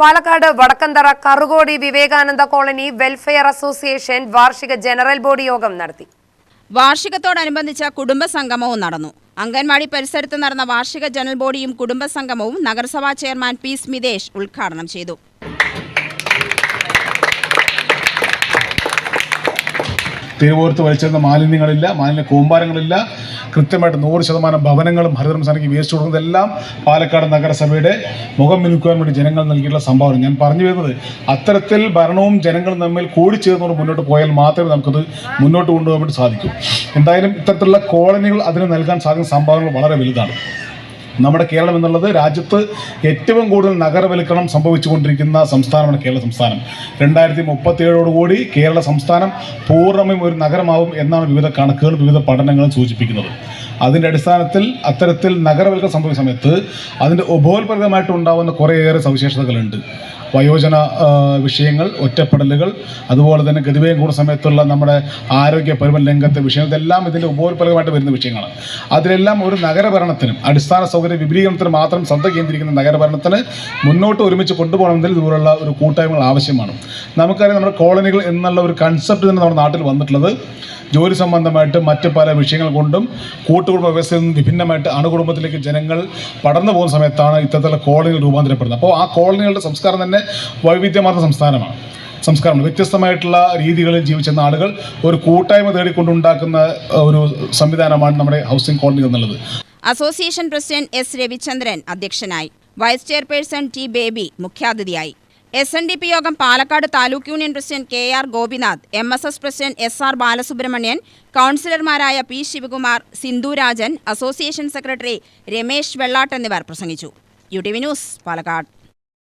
Palakkad Vadakkanthara Karukodi Vivekananda colony welfare association വാർഷിക general body യോഗം നടത്തി. വാർഷികത്തോടനുബന്ധിച്ച കുടുംബസംഗമവും നടന്നു. അംഗൻവാടി പരിസരത്ത് നടന്ന വാർഷിക ജനറൽ ബോഡിയും കുടുംബസംഗമവും നഗരസഭാ ചെയർമാൻ പി സ്മിതേഷ് ഉദ്ഘാടനം ചെയ്തു. തിരുവോരത്ത് വലിച്ചെന്ന മാലിന്യങ്ങളില്ല, മാലിന്യ കൂമ്പാരങ്ങളില്ല. കൃത്യമായിട്ട് 100% ഭവനങ്ങളും ഹരിതകർമ്മസേനയ്ക്ക് വേസ്റ്റ് കൊടുക്കുന്നതെല്ലാം പാലക്കാട് നഗരസഭയുടെ മുഖം മിനുക്കുവാൻ വേണ്ടി ജനങ്ങൾ നൽകിയിട്ടുള്ള സംഭാവന. ഞാൻ പറഞ്ഞു വരുന്നത് അത്തരത്തിൽ ഭരണവും ജനങ്ങളും തമ്മിൽ കൂടിച്ചേർന്നുകൊണ്ട് മുന്നോട്ട് പോയാൽ മാത്രമേ നമുക്കത് മുന്നോട്ട് കൊണ്ടുപോകാൻ വേണ്ടി സാധിക്കൂ. എന്തായാലും ഇത്തരത്തിലുള്ള കോളനികൾ അതിന് നൽകാൻ സാധിക്കുന്ന സംഭാവനകൾ വളരെ വലുതാണ്. നമ്മുടെ കേരളം എന്നുള്ളത് രാജ്യത്ത് ഏറ്റവും കൂടുതൽ നഗരവൽക്കരണം സംഭവിച്ചുകൊണ്ടിരിക്കുന്ന സംസ്ഥാനമാണ് കേരള സംസ്ഥാനം. 2037 കേരള സംസ്ഥാനം പൂർണ്ണമായും ഒരു നഗരമാവും എന്നാണ് വിവിധ കണക്കുകളും വിവിധ പഠനങ്ങളും സൂചിപ്പിക്കുന്നത്. അതിൻ്റെ അടിസ്ഥാനത്തിൽ അത്തരത്തിൽ നഗരവൽക്കരണം സംഭവിക്കുന്ന സമയത്ത് അതിൻ്റെ ഉപോത്പന്നമായിട്ട് ഉണ്ടാകുന്ന കുറേയേറെ സവിശേഷതകളുണ്ട്. വയോജന വിഷയങ്ങൾ, ഒറ്റപ്പെടലുകൾ, അതുപോലെ തന്നെ ഗതിവേഗം കൂടുന്ന സമയത്തുള്ള നമ്മുടെ ആരോഗ്യ പരിപാലന രംഗത്തെ വിഷയങ്ങൾ, ഇതെല്ലാം ഇതിൻ്റെ ഉപോത്പന്നമായിട്ട് വരുന്ന വിഷയങ്ങളാണ്. അതിലെല്ലാം ഒരു നഗരഭരണത്തിനും അടിസ്ഥാന സൗകര്യ വിപുലീകരണത്തിന് മാത്രം ശ്രദ്ധ കേന്ദ്രീകരിക്കുന്ന നഗരഭരണത്തിന് മുന്നോട്ട് ഒരുമിച്ച് കൊണ്ടുപോകണമെങ്കിൽ ഇതുപോലുള്ള ഒരു കൂട്ടായ്മകൾ ആവശ്യമാണ്. നമുക്കറിയാം, നമ്മുടെ കോളനികൾ എന്നുള്ള ഒരു കൺസെപ്റ്റ് തന്നെ നമ്മുടെ നാട്ടിൽ വന്നിട്ടുള്ളത് ജോലി സംബന്ധമായിട്ട് മറ്റ് പല വിഷയങ്ങൾ കൊണ്ടും കൂട്ടുകുടുംബ വ്യവസ്ഥയിൽ നിന്ന് വിഭിന്നമായിട്ട് അണുകുടുംബത്തിലേക്ക് ജനങ്ങൾ പടർന്നു പോകുന്ന സമയത്താണ് ഇത്തരത്തിലുള്ള കോളനികൾ രൂപാന്തരപ്പെടുന്നത്. അപ്പോൾ ആ കോളനികളുടെ സംസ്കാരം തന്നെ വൈവിധ്യമാർന്ന സംസ്കാരമാണ്. വ്യത്യസ്തമായിട്ടുള്ള രീതികളിൽ ജീവിച്ചിരുന്ന ആളുകൾ ഒരു കൂട്ടായ്മ തേടിക്കൊണ്ടുണ്ടാക്കുന്ന ഒരു സംവിധാനമാണ് നമ്മുടെ ഹൗസിംഗ് കോളനി എന്നുള്ളത്. അസോസിയേഷൻ പ്രസിഡന്റ് എസ് രവിചന്ദ്രൻ അധ്യക്ഷനായി. വൈസ് ചെയർപേഴ്സൺ ടി ബേബി മുഖ്യാതിഥിയായി. SNDP യോഗം Palakkad taluk union president KR Gopinath, MSS president SR Balasubramanian, കൗൺസിലർമാരായ P Sivakumar, Sindhu Rajan, association secretary Ramesh Vellatt എന്നിവർ പ്രസംഗിച്ചു. UTV news, Palakkad.